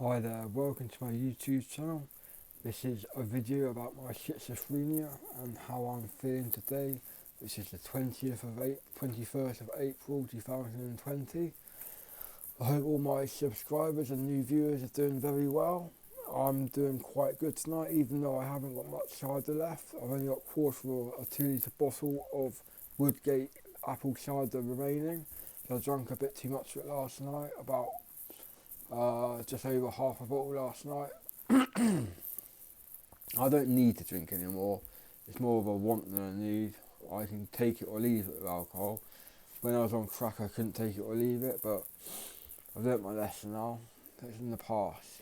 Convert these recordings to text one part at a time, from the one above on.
Hi there, welcome to my YouTube channel. This is a video about my schizophrenia and how I'm feeling today, which is the 21st of April 2020. I hope all my subscribers and new viewers are doing very well. I'm doing quite good tonight, even though I haven't got much cider left. I've only got a quarter of a 2 litre bottle of Woodgate apple cider remaining. So I drank a bit too much of it last night, about just over half a bottle last night. I don't need to drink anymore. It's more of a want than a need. I can take it or leave it with alcohol. When I was on crack, I couldn't take it or leave it, but I've learnt my lesson now. It's in the past.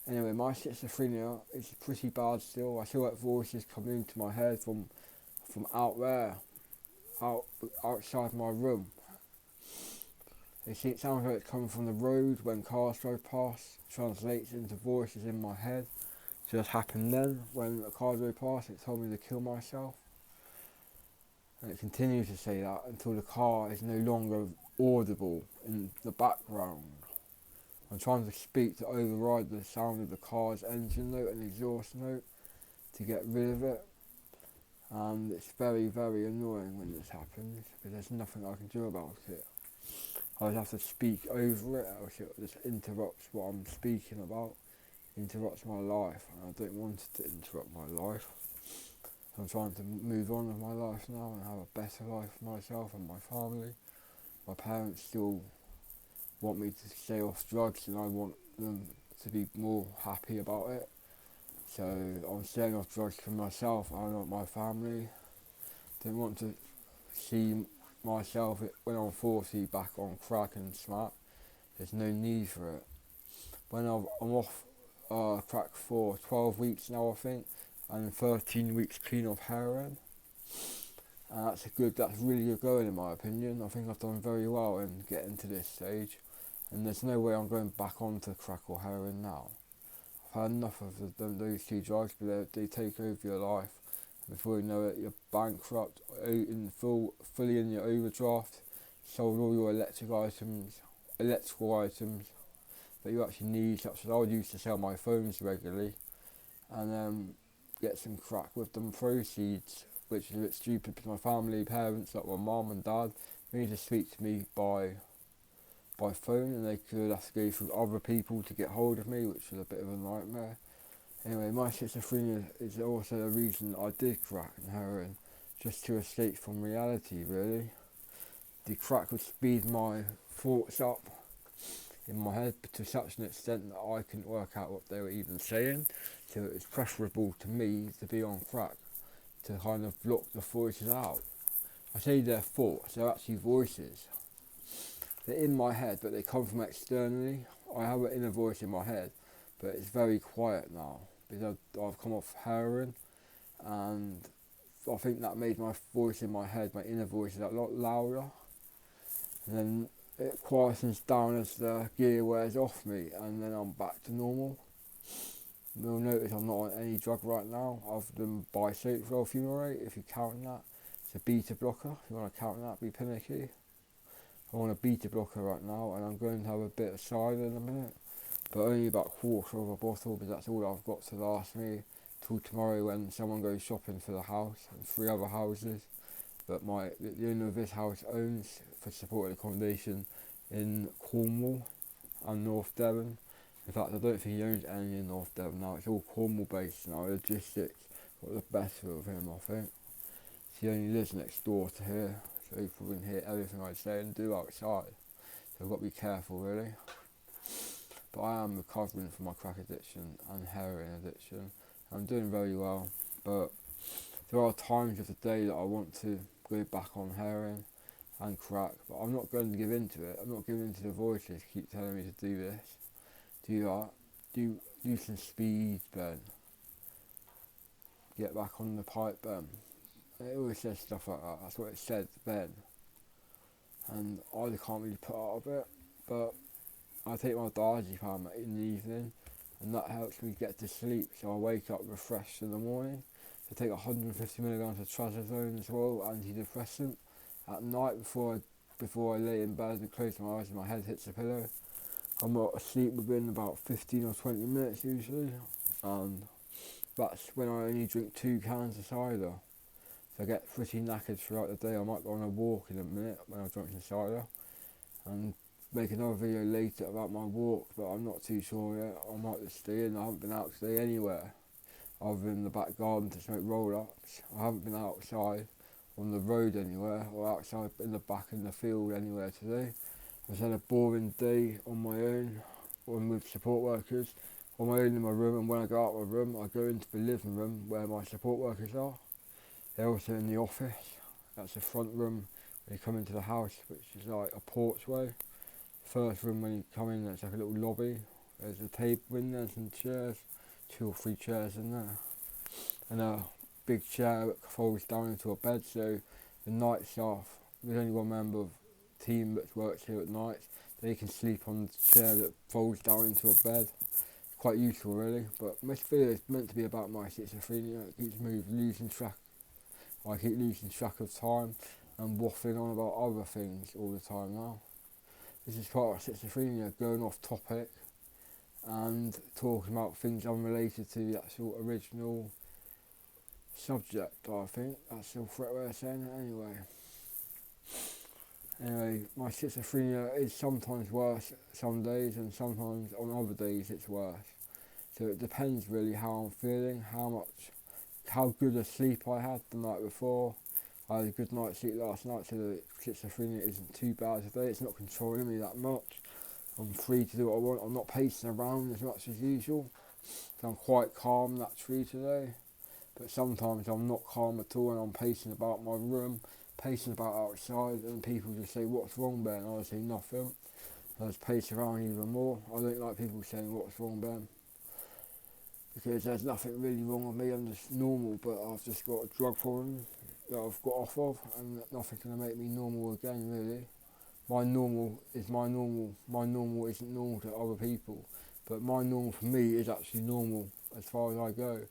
Anyway, my schizophrenia is pretty bad still. I feel like voices coming into my head from out there, outside my room. It sounds like it's coming from the road when cars drive past. Translates into voices in my head. Just happened then when a car drove past. It told me to kill myself, and it continues to say that until the car is no longer audible in the background. I'm trying to speak to override the sound of the car's engine note and exhaust note to get rid of it, and it's very, very annoying when this happens because there's nothing I can do about it. I would have to speak over it, else it just interrupts what I'm speaking about, interrupts my life, and I don't want it to interrupt my life. I'm trying to move on with my life now and have a better life for myself and my family. My parents still want me to stay off drugs, and I want them to be more happy about it. So I'm staying off drugs for myself and not my family. Don't want to see myself when I'm 40 back on crack and smack. There's no need for it. When I'm off crack for 12 weeks now, I think, and 13 weeks clean of heroin, and that's really good going in my opinion. I think I've done very well in getting to this stage, and there's no way I'm going back onto crack or heroin now. I've had enough of those two drugs, but they take over your life. Before you know it, you're bankrupt, fully in your overdraft, sold all your electrical items that you actually need, such as I would used to sell my phones regularly, and get some crack with them proceeds, which is a bit stupid because my family, parents, like my mum and dad, they need to speak to me by phone, and they could have to go through other people to get hold of me, which was a bit of a nightmare. Anyway, my schizophrenia is also the reason I did crack and heroin, just to escape from reality, really. The crack would speed my thoughts up in my head to such an extent that I couldn't work out what they were even saying, so it was preferable to me to be on crack, to kind of block the voices out. I say they're thoughts, they're actually voices. They're in my head, but they come from externally. I have an inner voice in my head, but it's very quiet now because I've come off heroin, and I think that made my voice in my head, my inner voice, a lot louder. And then it quietens down as the gear wears off me, and then I'm back to normal. You'll notice I'm not on any drug right now. I've done bisexual fumarate, if you count that. It's a beta blocker, if you want to count that, be panicky. I'm on a beta blocker right now, and I'm going to have a bit of cider in a minute, but only about a quarter of a bottle, because that's all I've got to last me till tomorrow when someone goes shopping for the house and 3 other houses that the owner of this house owns for supported accommodation in Cornwall and North Devon. In fact, I don't think he owns any in North Devon now. It's all Cornwall based now. Logistics got the best of him, I think. He only lives next door to here, so he probably can hear everything I say and do outside. So I've got to be careful, really. But I am recovering from my crack addiction and heroin addiction. I'm doing very well, but there are times of the day that I want to go back on heroin and crack, but I'm not going to give in to it. I'm not giving in to the voices keep telling me to do this, do that, do some speed, Ben. Get back on the pipe, Ben. And it always says stuff like that. That's what it said, Ben. And I can't really put out of it, but I take my diazepam in the evening, and that helps me get to sleep, so I wake up refreshed in the morning. I take 150 milligrams of trazodone as well, antidepressant, at night before I lay in bed and close my eyes and my head hits the pillow. I'm not asleep within about 15 or 20 minutes usually, and that's when I only drink 2 cans of cider. So I get pretty knackered throughout the day. I might go on a walk in a minute when I've drunk some cider and make another video later about my walk, but I'm not too sure yet. I might just stay in. I haven't been out today anywhere other than the back garden to smoke roll-ups. I haven't been outside on the road anywhere or outside in the back in the field anywhere today. I've had a boring day on my own or with support workers on my own in my room, and when I go out of my room I go into the living room where my support workers are. They're also in the office. That's the front room when you come into the house, which is like a porchway. First room when you come in, there's like a little lobby. There's a table in there, some chairs, 2 or 3 chairs in there, and a big chair that folds down into a bed. So the night staff, there's only one member of the team that works here at night. They can sleep on the chair that folds down into a bed. It's quite useful really. But this video is meant to be about my schizophrenia. It keeps me losing track. I keep losing track of time and waffling on about other things all the time now. This is part of schizophrenia, going off topic and talking about things unrelated to the actual original subject, I think. That's the correct way of saying it anyway. My schizophrenia is sometimes worse some days, and sometimes on other days it's worse. So it depends really how I'm feeling, how good a sleep I had the night before. I had a good night's sleep last night, so the schizophrenia isn't too bad today. It's not controlling me that much. I'm free to do what I want. I'm not pacing around as much as usual. So I'm quite calm naturally today. But sometimes I'm not calm at all and I'm pacing about my room, pacing about outside, and people just say, "What's wrong, Ben?" And I say, "Nothing." I just pace around even more. I don't like people saying, "What's wrong, Ben?" Because there's nothing really wrong with me. I'm just normal, but I've just got a drug problem that I've got off of, and nothing's going to make me normal again, really. My normal is my normal. My normal isn't normal to other people, but my normal for me is actually normal as far as I go.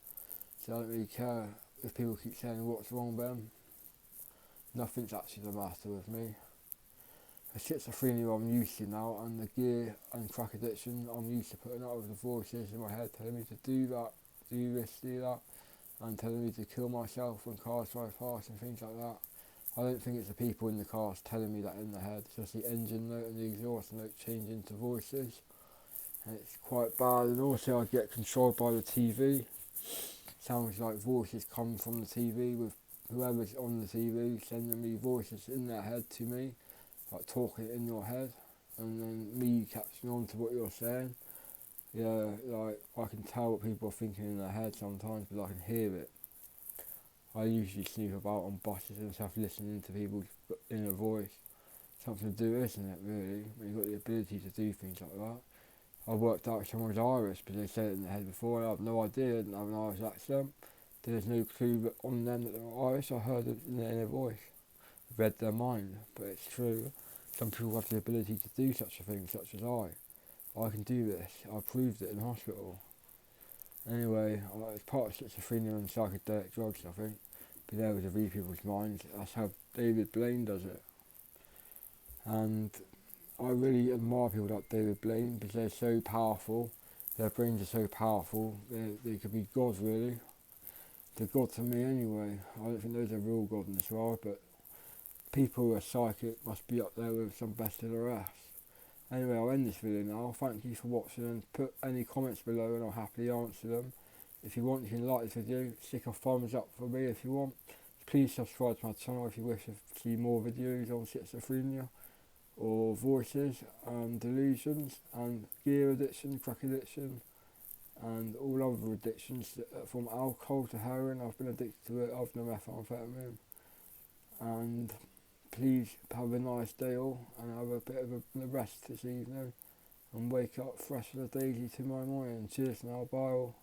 So I don't really care if people keep saying, "What's wrong, Ben?" Nothing's actually the matter with me. The schizophrenia I'm used to now, and the gear and crack addiction, I'm used to putting up with the voices in my head telling me to do that, do this, do that, and telling me to kill myself when cars drive past and things like that. I don't think it's the people in the cars telling me that in the head. It's just the engine note and the exhaust note change into voices, and it's quite bad. And also I get controlled by the TV. Sounds like voices come from the TV with whoever's on the TV sending me voices in their head to me, like talking in your head, and then me catching on to what you're saying. Yeah, like I can tell what people are thinking in their head sometimes, but I can hear it. I usually sneak about on buses and stuff, listening to people's inner voice. Something to do, isn't it, really, when you've got the ability to do things like that. I worked out someone's Irish, but they said it in their head before, and I have no idea, I didn't have an Irish accent. There's no clue on them that they're Irish. I heard it in their inner voice. I read their mind, but it's true. Some people have the ability to do such a thing, such as I. I can do this. I proved it in hospital. Anyway, it's part of schizophrenia and psychedelic drugs, I think. Being able to read people's minds. That's how David Blaine does it. And I really admire people like David Blaine because they're so powerful. Their brains are so powerful. They could be God, really. They're God to me anyway. I don't think there's a real God in this world, but people who are psychic must be up there with some best of the rest. Anyway, I'll end this video now. Thank you for watching, and put any comments below and I'll happily answer them. If you want, you can like this video, stick a thumbs up for me if you want. Please subscribe to my channel if you wish to see more videos on schizophrenia or voices and delusions and gear addiction, crack addiction, and all other addictions, from alcohol to heroin. I've been addicted to it, I've no methamphetamine. And please have a nice day all, and have a bit of a rest this evening, and wake up fresh as a daisy tomorrow morning. Cheers now, bye all.